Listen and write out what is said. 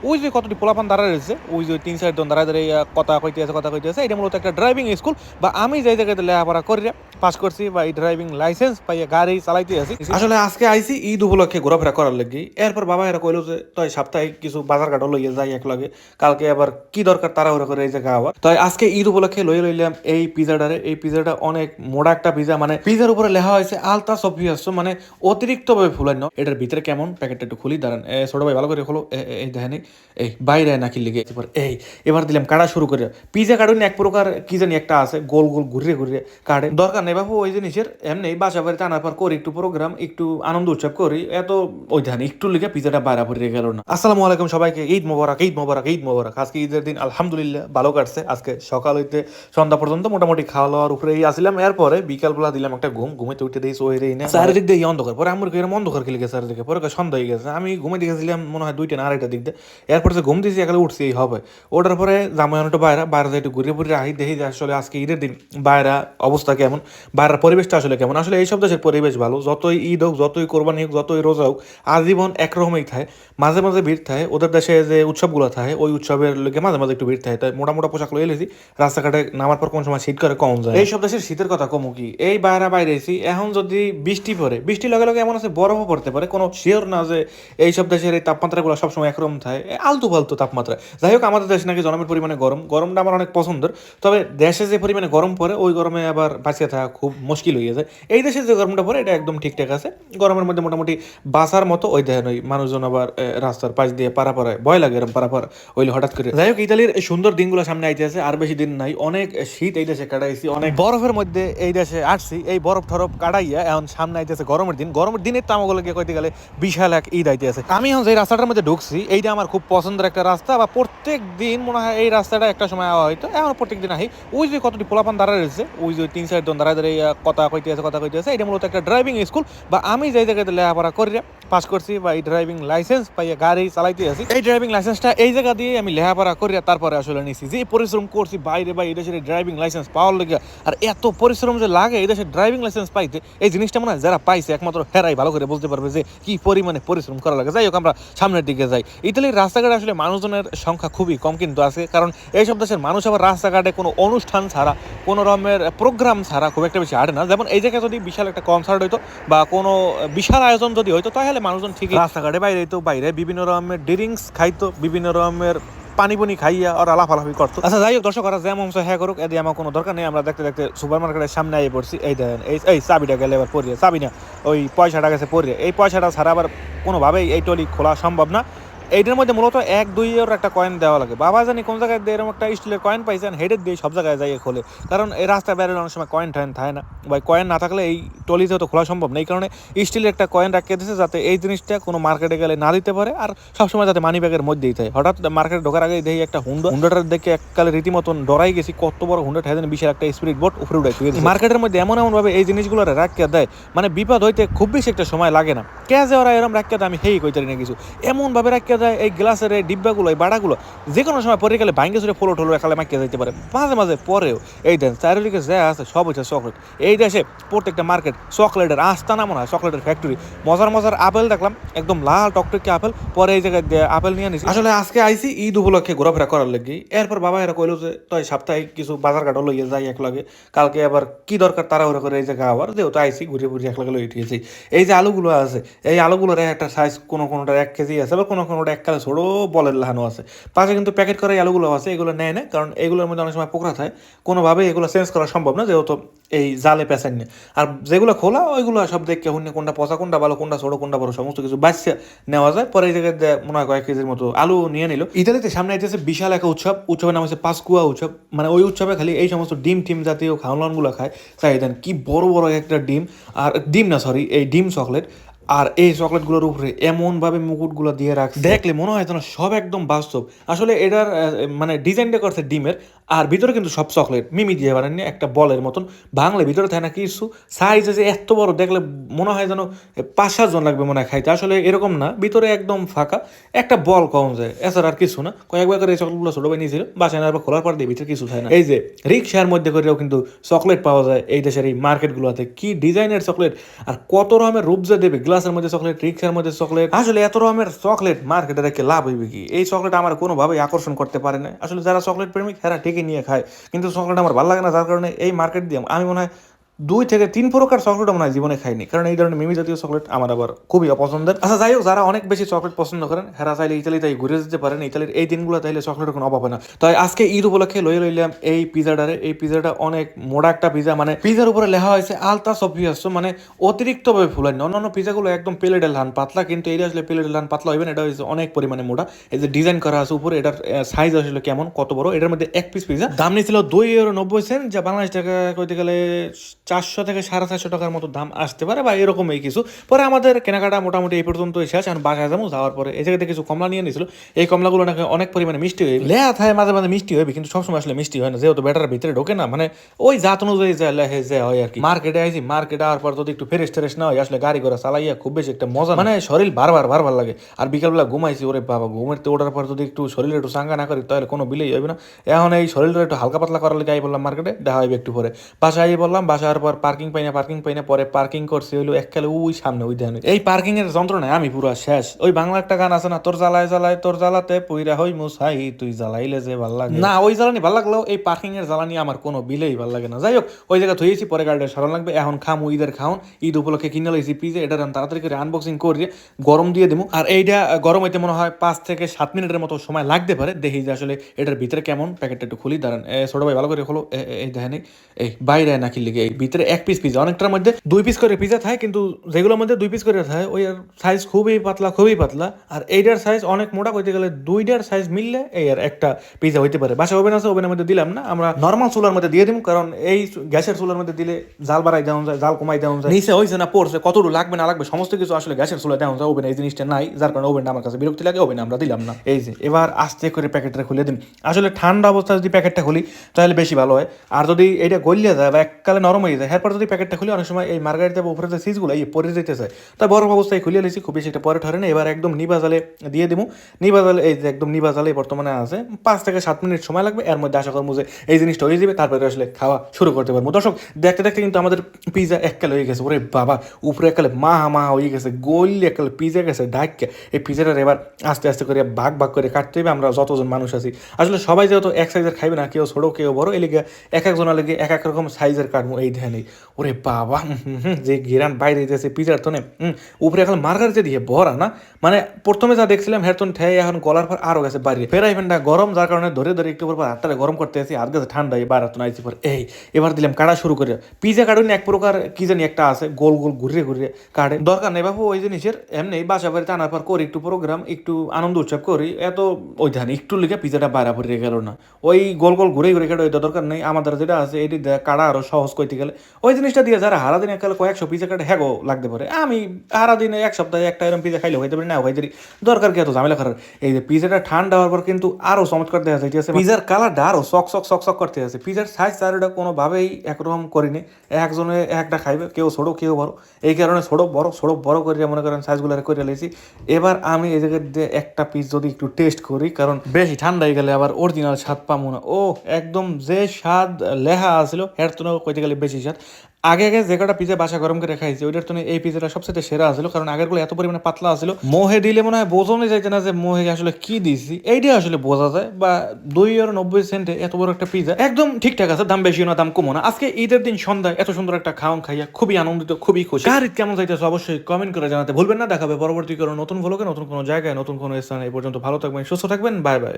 ওই যে কতটি পোলাপান দাঁড়ায় রয়েছে, ওই যে ৩-৪ জন দাঁড়ায় দাঁড়িয়ে কথা কইতেছে, এটা মূলত একটা ড্রাইভিং স্কুল বা আমি যেই জায়গাতে লেখাপড়া করি পাস করছি বা এই ড্রাইভিং লাইসেন্স পাইয়া গাড়ি চালাইতে আছি। আসলে আজকে আইছি ঈদ উপলক্ষে ঘোরাফেরা করার লাগি। এরপর বাবা এরা কইলো যে তাই সাপ্তাহিক কিছু বাজার ঘাটও লইয়া যাই এক লগে, কালকে আবার কি দরকার তাড়াহুড়া করে এই জায়গা আবার। তাই আজকে ঈদ উপলক্ষে লইলাম এই পিজাটারে। এই পিজাটা অনেক মোটা একটা পিজা, মানে পিজার উপরে লেখা হয়েছে আলতা সফিয়াস, মানে অতিরিক্ত ভাবে ফুলানো। এটার ভিতরে কেমন প্যাকেটটা একটু খুলি দাঁড়ান, ছোট ভাই ভালো করে খোলো। এই দেখেন এই বাইরে নাকি লিগে এই এবার দিলাম কাটা শুরু করে। পিজা কাটুন এক প্রকার কি জানি একটা আছে, গোল গোল ঘুরিয়ে ঘুরিয়ে কাটে, দরকার নেই বাবু ওই জিনিসের। এমনি বাসা বাড়িতে আনার পর করি একটু প্রোগ্রাম, একটু আনন্দ উৎসব করি, এত ওই ধান একটু লিখে পিজাটা বাইরে ভরিয়ে গেল না। আসসালামু আলাইকুম সবাইকে, ঈদ মোবারক, ঈদ মোবারক, ঈদ মোবারক। আজকে ঈদের দিন আলহামদুলিল্লাহ ভালো কাটছে। আজকে সকাল হইতে সন্ধ্যা পর্যন্ত মোটামুটি খাওয়া দাওয়ার উপরেই আসলাম। এরপরে বিকালবেলা দিলাম একটা ঘুমাইতে উঠে দিয়েছি ওই রেই না, চারিদিক দিয়ে অন্ধকার। পরে আমার এরকম অন্ধকার খেলে গেছে চারিদিকে, পরে সন্ধ্যা হয়ে গেছে। আমি ঘুমাইতে গেছিলাম মনে হয় 2টা না 2:30 দিক দিয়ে। এরপর যে ঘুম দিয়েছি একালে উঠছি এই হবে। ওটার পরে জামাই একটু বাইরে যাই একটু ঘুরে ঘুরে আহি, দেখি যে আসলে আজকে ঈদের দিন বাইরে অবস্থা কেমন, বাইরের পরিবেশটা আসলে কেমন। আসলে এইসব দেশের পরিবেশ ভালো, যতই ঈদ হোক, যতই কোরবানি হোক, যতই রোজা হোক, আজীবন একরকমই থাকে। মাঝে মাঝে ভিড় থাকে, ওদের দেশে যে উৎসবগুলো থাকে ওই উৎসবের লোকে মাঝে মাঝে একটু ভিড় থাকে। তাই মোটা মোটা পোশাক লয়ে এলেছি, রাস্তাঘাটে নামার পর কোন সময় শীত করে কম যায়। এইসব দেশের শীতের কথা কমু কি, এই বাইরে এসি এখন যদি বৃষ্টি পড়ে, বৃষ্টির লগে লগে এমন আছে বরফও পড়তে পারে, কোনো শিওর না যে এইসব দেশের এই তাপমাত্রাগুলো সবসময় একরকম থাকে, আলতু ফালতু তাপমাত্রা। যাই হোক, আমাদের দেশে নাকি জনমের পরিমাণে গরমটা আমার অনেক পছন্দের। তবে দেশে যে পরিমাণে গরম পড়ে ওই গরমে আবার বাঁচিয়ে থাকা খুব মুশকিল হয়ে যায়। এই দেশে যে গরমটা পড়ে এটা একদম ঠিকঠাক আছে, গরমের মধ্যে মোটামুটি বাসার মতো। ওই দেখেন ওই মানুষজন আবার রাস্তার পাশ দিয়ে পারাপাড়ায় ভয় লাগে এরকম পারাপার হইলে হঠাৎ করে। যাই হোক, ইতালির এই সুন্দর দিনগুলো সামনে আইতে আছে, আর বেশি দিন নাই। অনেক শীত এই দেশে কাটাইছি, অনেক বরফের মধ্যে এই দেশে আসছি। এই বরফ ঠরফ কাটাইয়া এখন সামনে আইতেছে গরমের দিন। গরমের দিনের তামাগুলোকে কইতে গেলে বিশাল এক ঈদ আইতে আছে। আমি এখন যে রাস্তাটার মধ্যে ঢুকছি এইটা আমার খুব পছন্দের একটা রাস্তা, বা প্রত্যেক দিন মনে হয় এই রাস্তাটা একটা সময় আওয়া হয়তো, এখন প্রত্যেক দিন আহি। ওই যে কতটি পোলাপান দাঁড়ায় রয়েছে, ওই যে 3-4 জন দাঁড়ায় দাঁড়িয়ে কথা কইতেছে, এটা মূলত একটা ড্রাইভিং স্কুল বা আমি যেই জায়গাতে লেখাপড়া করি পাস করছি বা এই ড্রাইভিং লাইসেন্স পাইয়া গাড়ি চালাইতে আছি। এই ড্রাইভিং লাইসেন্সটা এই জায়গা দিয়ে আমি লেখাপড়া করি, তারপরে আসলে নিছি। যে পরিশ্রম করছি বাইরে বা এই দেশের ড্রাইভিং লাইসেন্স পাওয়ার লেগে, আর এত পরিশ্রম যে লাগে এই দেশের ড্রাইভিং লাইসেন্স পাইতে, এই জিনিসটা মনে হয় যারা পাইছে একমাত্র হেরাই ভালো করে বলতে পারবে যে কি পরিমাণে পরিশ্রম করা লাগে। যাই হোক, আমরা সামনের দিকে যাই। ইতালির রাস্তাঘাটে আসলে মানুষজনের সংখ্যা খুবই কম কিন্তু আছে, কারণ এইসব দেশের মানুষ আবার রাস্তাঘাটে কোনো অনুষ্ঠান ছাড়া, কোনো রকমের প্রোগ্রাম ছাড়া খুব একটা বেশি হাঁটে না। যেমন এই জায়গায় যদি বিশাল একটা কনসার্ট হইতো বা কোনো বিশাল আয়োজন যদি হইতো, তাহলে মানুষজন ঠিকই রাস্তাঘাটে বাইরে হইতো, বাইরে বিভিন্ন রকমের ড্রিঙ্কস খাইতো, বিভিন্ন রকমের পানি খাইয়া ওরা লাফালাফি করতো। আচ্ছা যাই হোক, দর্শক ওরা যেমন হ্যাঁ করুক, এদি আমার কোনো দরকার নেই। আমরা দেখতে দেখতে সুপার মার্কেটের সামনে আইয়ে পড়ছি। এই দেখেন এই চাবিটা গেলে এবার পড়িয়ে, চাবি না ওই পয়সাটা গেছে পড়িয়ে। এই পয়সাটা ছাড়া আবার কোনোভাবেই এই টলি খোলা সম্ভব না। এইটার মধ্যে মূলত 1-2 একটা কয়েন দেওয়া লাগে। বাবা জানি কোন জায়গায় দিয়ে এরকম একটা স্টিলের কয়েন পাইছেন, হেডের দিয়ে সব জায়গায় যাইয়ে খোলে, কারণ এই রাস্তায় বেরোলে অনেক সময় কয়েন ঠয়েন থাকে না, বা কয়েন না থাকলে এই টলিতে তো খোলা সম্ভব না। এই কারণে স্টিলের একটা কয়েন রাখিয়ে দিয়েছে, যাতে এই জিনিসটা কোনো মার্কেটে গেলে না দিতে পারে, আর সবসময় যাতে মানি ব্যাগের মধ্যেই থাকে। হঠাৎ মার্কেটে ঢোকার আগে দেখি একটা হুন্ডাটার দেখে এককালে রীতিমতন ডরাই গেছি, কত বড় হুন্ডা ঠেলে বিশাল একটা স্পিড বোট উপরে উঠে গেছে। মার্কেটের মধ্যে এমন ভাবে এই জিনিসগুলো রাখিয়ে দেয়, মানে বিপদ হইতে খুব বেশি একটা সময় লাগে না। কে যে ওরা এরকম রাখিয়ে দেয় আমি হেই কইতে না কিছু, এমন ভাবে রাখিয়ে দেয় এই গ্লাসের ডিব্বাগুলো, এই বাড়াগুলো যে কোনো সময় পরে গেলে ভাঙ্গে চুরে ফলো ঠোলো একালে মাখিয়ে যেতে পারে। মাঝে মাঝে পরেও এই দেন চারিদিকে যা আছে সব হচ্ছে চকলেট। এই দেশে প্রত্যেকটা মার্কেট চকলেটের আস্তানা, মনে হয় চকলেটের ফ্যাক্টরি। মজার আপেল দেখলাম, একদম লাল টকটকে আপেল। পরে এই জায়গায় আপেল নিয়ে নিছি। আসলে আজকে আইছি ঈদ উপলক্ষে ঘোরাফেরা করার লাগি। এরপর বাবা এরা কইলো যে তাই সাপ্তাহিক কিছু বাজার ঘাটও লইয়ে যাই এক লগে, কালকে আবার কি দরকার তাড়াহুড়া করে এই জায়গায় আবার যেহেতু আইসি ঘুরে ঘুরে এক লগে লই উঠিয়েছি। এই যে আলুগুলো আছে, এই আলুগুলোর একটা সাইজ কোনোটা 1 কেজি আছে, বা কোনোটা এককালে ছোটো বলের লাহানো আছে। পাশে কিন্তু প্যাকেট করা আলুগুলো আছে, এগুলো নেয় না, কারণ এগুলোর মধ্যে অনেক সময় পোকরা থাকে, কোনোভাবে এগুলো চেঞ্জ করা সম্ভব না, যেহেতু এই জালে পেঁচান নিয়ে। আর যেগুলো খোলা ওইগুলো সব দেখে হুন্নে কোনটা পচা, কোনটা ভালো, কোনটা ছোটো, কোনটা বড়, সমস্ত কিছু বাচ্চা নেওয়া যায়। পরে এই জায়গায় মনে হয় কয়েক কেজির মতো আলু নিয়ে নিল। ইতালিতে সামনে আইতেছে বিশাল একটা উৎসবের নাম হচ্ছে পাসকুয়া উৎসব। মানে ওই উৎসবে খালি এই সমস্ত ডিম টিম জাতীয় খাওয়ানগুলো খায়। চাই দেন কি বড় বড় একটা ডিম, আর ডিম না সরি, এই ডিম চকলেট। আর এই চকলেটগুলোর উপরে এমনভাবে মুকুটগুলো দিয়ে রাখছে, দেখলে মনে হয় যেন সব একদম বাস্তব। আসলে এটার মানে ডিজাইনটা করছে ডিমের, আর ভিতরে কিন্তু সব চকলেট মিমি দিয়ে বানানি একটা বলের মতন বাংলা ভিতরে থাকে না কিছু সাইজ যে এত বড় দেখলে মনে হয় যেন 5-7 জন লাগবে মনে হয় খাইতে, আসলে এরকম না, ভিতরে একদম ফাঁকা একটা বল কম যায়, এছাড়া আর কিছু না। কয়েকবার করে এই চকলেটগুলো ছোট ভাই নিয়েছিল, বাসায় আবার খোলার পর দিয়ে ভিতরে কিছু থাকে না। এই যে রিক্সার মধ্যে করেও কিন্তু চকলেট পাওয়া যায় এই দেশের এই মার্কেটগুলোতে, কি ডিজাইনের চকলেট আর কত রকমের রূপ যে দেবে, গ্লাসের মধ্যে চকলেট, রিক্সার মধ্যে চকলেট, আসলে এত রকমের চকলেট মার্কেটে রেখে লাভ হইবে কি? এই চকলেট আমার কোনোভাবেই আকর্ষণ করতে পারে না, আসলে যারা চকলেট প্রেমিক হেরা ঠিকই নিয়ে খায়, কিন্তু চকলেট আমার ভালো লাগে না, যার কারণে এই মার্কেট দিয়ে আমি মনে হয় 2 থেকে 3 প্রকার চকলেট মনে হয় জীবনে খাইনি, কারণ এই ধরনের মিমি জাতীয় চকলেট আমার আবার খুবই অপছন্দের। আচ্ছা যাই হোক, যারা অনেক বেশি চকলেট পছন্দ করেন হেরা চাইলে ইতালিতে ঘুরে যেতে পারেন, ইতালির এই দিনগুলো তাইলে চকলেটের কোনো অভাব হয় না। তাই আজকে ঈদ উপলক্ষে লইয়ে লইলাম এই পিজাটারে। এই পিজাটা অনেক মোটা একটা পিজা, মানে পিজার উপরে লেখা হয়েছে আলতা সফিয়াস, মানে অতিরিক্তভাবে ফুলানি। অন্যান্য পিজাগুলো একদম প্লেটের লান পাতলা, কিন্তু এটা আসলে প্লেটের লান পাতলা হইবে না, এটা হচ্ছে অনেক পরিমাণে মোটা। এই যে ডিজাইন করা আছে উপরে, এটার সাইজ আসলে কেমন কত বড়, এটার মধ্যে এক পিস পিজা দাম নিয়েছিল 2 ইউরো 90 সেন্ট, যা বাংলাদেশ টাকা কইতে গেলে 400 থেকে 450 টাকার মতো দাম আসতে পারে বা এরকমই কিছু। পরে আমাদের কেনাকাটা মোটামুটি এই পর্যন্ত শেষ, এখন বাসায় যাবো, যাওয়ার পরে এই জায়গাতে কিছু কমলা নিয়ে নিয়েছিল, এই কমলাগুলো নাকি অনেক পরিমাণে মিষ্টি হয়ে লেয়া থাকে, মাঝে মাঝে মিষ্টি হবে, কিন্তু সবসময় আসলে মিষ্টি হয় না, যেহেতু ব্যাটার ভিতরে ঢোকে না, মানে ওই জাত অনুযায়ী যা লেহে যে হয় আর কি। মার্কেটে আইছি, মার্কেটে আওয়ার পর যদি একটু ফ্রেশ ট্রেশ না হয়, আসলে গাড়ি ঘোড়া চালাইয়া খুব বেশি একটা মজা, মানে শরীর বারবার লাগে। আর বিকালবেলা ঘুমাইছি, ওরে বাবা, ঘুমেরতে ওঠার পর যদি একটু শরীরে একটু চাঙ্গা না করি তাহলে কোনো বিলেই হবে না। এখন এই শরীরটা একটু হালকা পাতলা করার লেগে আই বললাম মার্কেটে, দেখা হইবে একটু পরে। বাসায় বললাম, বাসার পর পার্কিং পাই না, পরে পার্কিং করছি হইলো এককালে ওই সামনে ওই ধ্যান। এই পার্কিং এর যন্ত্রণায় আমি পুরো শেষ। ওই বাংলা একটা গান আছে না, তোর জ্বালায় জ্বালায় তোর জ্বালাতে পইরা হই মুসাই, তুই জ্বালাইলে যে ভাল লাগে না, ওই জ্বালানি ভাল লাগলেও এই পার্কিং এর জ্বালানি আমার কোনো বিলেই ভাল লাগে না। যাই হোক, ওই জায়গা থইয়েছি, পরে গাড়িটা সরান লাগবে। এখন খামু ঈদের খাওন, ঈদ উপলক্ষে কিনে লইছি পিজা, এটা তাড়াতাড়ি করে আনবক্সিং করে গরম দিয়ে দেবো। আর এইটা গরম হইতে মনে হয় 5 থেকে 7 মিনিটের মতো সময় লাগতে পারে, দেখি যে আসলে এটার ভিতরে কেমন। প্যাকেটটা একটু খুলি, দাঁড়ান ছোট ভাই ভালো করে খোলো। এই দেখেন, এই বাইরে নাকি লিগে এই ভিতরে এক পিস পিজা, অনেকটার মধ্যে 2 পিস করে পিজা থাকে, কিন্তু যেগুলোর মধ্যে 2 পিস করে থাকে ওই সাইজ খুবই পাতলা। আর এইটার সাইজ অনেক মোটা, কইতে গেলে 2টার সাইজ মিললে এই আর একটা পিজা হইতে পারে। বাসা ওভেন আছে, ওভেনের মধ্যে দিলাম না, আমরা নর্মাল চুলার মধ্যে দিয়ে দিব, কারণ এই গ্যাসের চুলার মধ্যে দিলে জাল বাড়াই দেওয়া যায়, জাল কমাই দেওয়া যায়, নিচে হয়েছে না পড়ছে, কতটুকু লাগবে না লাগবে সমস্ত কিছু আসলে গ্যাসের চুলা দেওয়া যায়, ওভেন এই জিনিসটা নাই, যার কারণে ওভেনটা আমার কাছে বিরক্তি লাগে, ওভেন আমরা দিলাম না। এই যে এবার আস্তে করে প্যাকেটটা খুলে দিন। আসলে ঠান্ডা অবস্থায় যদি প্যাকেটটা খুলি তাহলে বেশি ভালো হয়, আর যদি এটা গলিয়ে যায় বা এককালে নরম হয়ে যায়, এরপর যদি প্যাকেটটা খুলি অনেক সময় এই মার্গারিটা উপরে যে সিজগুলো এই পরে যেতে চায়, তাই বরফ অবস্থায় খুলে নিয়েছি, খুব বেশি একটা পরে ঠরে না। এবার একদম নিবা জালে দিয়ে দেবো। নিবা জালে, এই যে একদম নিবা জালে বর্তমানে আছে, 5 থেকে 7 মিনিট সময় লাগবে, এর মধ্যে আশা করবো যে এই জিনিসটা হয়ে যাবে, তারপরে আসলে খাওয়া শুরু করতে পারবো। দর্শক দেখতে দেখতে কিন্তু আমাদের পিজা এককালে হয়ে গেছে, ওরে বাবা, উপরে এককালে মাহা হয়ে গেছে, গলি এককালে পিজা গেছে ডাইকে। এই পিজাটার এবার আস্তে আস্তে করে ভাগ করে কাটতে হবে, আমরা যতজন মানুষ আছি। আসলে সবাই যেহেতু এক সাইজের খাইবে না, কেউ ছোটো কেউ বড়, এই লিগে এক একজনের লেগে এক এক রকম সাইজের কাটবো, এই ধ্যানে। ওরে বাবা, যে গেরান বাইরে যেতেছে পিজার তো উপরে এখন মার্গারিটা দিয়ে ভরা না, মানে প্রথমে যা দেখছিলাম হেরতন ঠেয়ে এখন গলার পর আরো গেছে বাইরে। ফেরাই ফ্যানটা গরম, যার কারণে ধরে একটু পর হাতটা গরম করতে আছি, আর গেছে ঠান্ডা, এবার তো নাইছি পর। এই এবার দিলাম কাটা শুরু করে। পিজা কাটুন এক প্রকার কি জানি একটা আছে, গোল ঘুরে কাটে, দরকার নেই বাবু ওই জিনিসের, এমনি বাসা বাড়িতে আনার পর করি একটু প্রোগ্রাম, একটু আনন্দ উৎসব করি, এত ওই ধান একটু লিখে পিজাটা বাইরা পড়ে গেল না, ওই গোল ঘুরে কাটে, ওইটা দরকার নেই। আমাদের যেটা আছে এটি কাটা আরো সহজ করতে গেলে ওই জিনিসটা দিয়ে যারা হারা দিনে কালে কয়েকশো পিজা কাটে হ্যাগো লাগতে পারে, আমি সারা দিনে এক সপ্তাহে একটা এরকম পিজা খাইলে হইতে পারি না, হইতে দরকার কি এত ঝামেলা করার। এই যে পিজাটা ঠান্ডা হওয়ার পর কিন্তু আরো চমৎকার দেখা যাইতেছে, পিজার কালারটা আরো চক করতে আছে। পিজার সাইজ চারটা কোনোভাবেই একরকম করিনি, একজনে একটা খাইবে, কেউ ছোট কেউ বড়, এই কারণে ছোট বড় করে মনে করেন সাইজগুলো করে লেছি। এবার আমি এই জায়গায় একটা পিস যদি একটু টেস্ট করি, কারণ বেশি ঠান্ডা হয়ে গেলে আবার অরিজিনাল স্বাদ পাবো না। ও একদম যে স্বাদ লেহা আসলো এর তো কইতে গেলে বেশি স্বাদ। আগে যে কটা পিজা বাসা গরম করে খাইছি ওইটার তো এই পিজাটা সবচেয়ে সেরা আসলো, কারণ আগেরগুলো এত পরিমাণে পাতলা আসলো, মোহে দিলে মনে হয় বোঝনে যাইতে না যে মোহে আসলে কি দিছি, এইটা আসলে বোঝা যায়। বা 2 ইউরো 90 সেন্টে এত বড় একটা পিজা একদম ঠিকঠাক আছে, দাম বেশি না দাম কমো না। আজকে ঈদের দিন সন্ধ্যায় এত সুন্দর একটা খাওয়ান খাইয়া খুবই আনন্দিত, খুবই খুশি। কার ঈদ কেমন যাইতেছে অবশ্যই কমেন্ট করে জানাতে ভুলবেন না। দেখাবে পরবর্তী কোনো নতুন ভ্লগে, নতুন কোনো জায়গায়, নতুন কোনো স্থানে। এই পর্যন্ত ভালো থাকবেন, সুস্থ থাকবেন, বাই বাই।